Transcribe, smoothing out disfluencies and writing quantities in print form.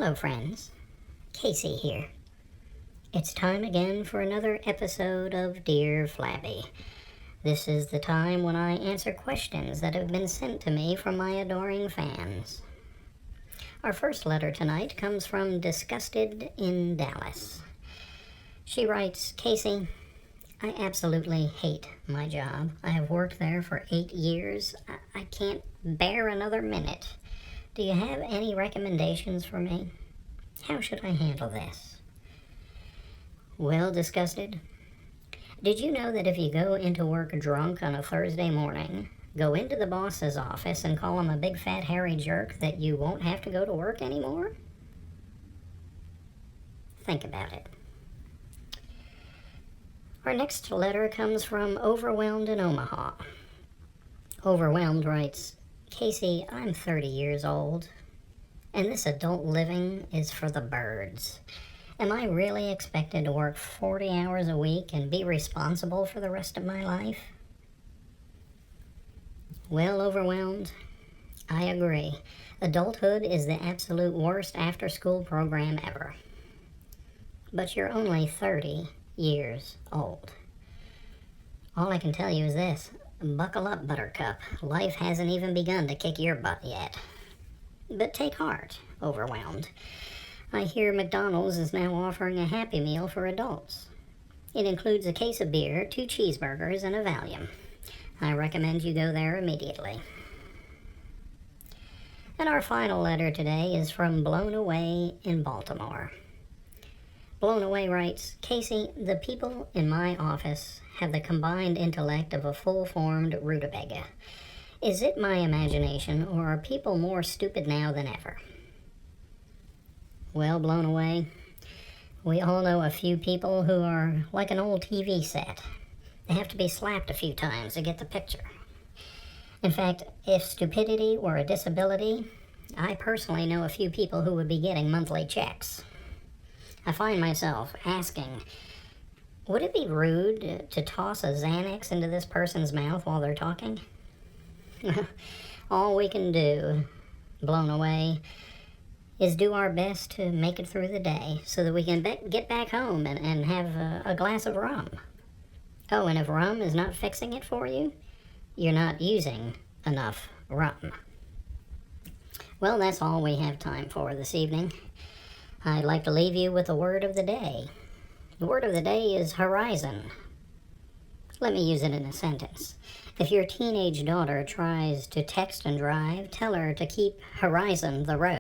Hello, friends. Casey here. It's time again for another episode of Dear Flabby. This is the time when I answer questions that have been sent to me from my adoring fans. Our first letter tonight comes from Disgusted in Dallas. She writes, Casey, I absolutely hate my job. I have worked there for 8 years. I can't bear another minute. Do you have any recommendations for me? How should I handle this? Well, Disgusted, did you know that if you go into work drunk on a Thursday morning, go into the boss's office and call him a big fat hairy jerk, that you won't have to go to work anymore? Think about it. Our next letter comes from Overwhelmed in Omaha. Overwhelmed writes, Casey, I'm 30 years old, and this adult living is for the birds. Am I really expected to work 40 hours a week and be responsible for the rest of my life? Well, Overwhelmed, I agree. Adulthood is the absolute worst after-school program ever. But you're only 30 years old. All I can tell you is this. Buckle up, Buttercup. Life hasn't even begun to kick your butt yet. But take heart, Overwhelmed. I hear McDonald's is now offering a Happy Meal for adults. It includes a case of beer, 2 cheeseburgers, and a Valium. I recommend you go there immediately. And our final letter today is from Blown Away in Baltimore. Blown Away writes, Casey, the people in my office have the combined intellect of a full-formed rutabaga. Is it my imagination, or are people more stupid now than ever? Well, Blown Away, we all know a few people who are like an old TV set. They have to be slapped a few times to get the picture. In fact, if stupidity were a disability, I personally know a few people who would be getting monthly checks. I find myself asking, would it be rude to toss a Xanax into this person's mouth while they're talking? All we can do, Blown Away, is do our best to make it through the day so that we can get back home and have a glass of rum. Oh, and if rum is not fixing it for you, you're not using enough rum. Well, that's all we have time for this evening. I'd like to leave you with the word of the day. The word of the day is horizon. Let me use it in a sentence. If your teenage daughter tries to text and drive, tell her to keep horizon the road.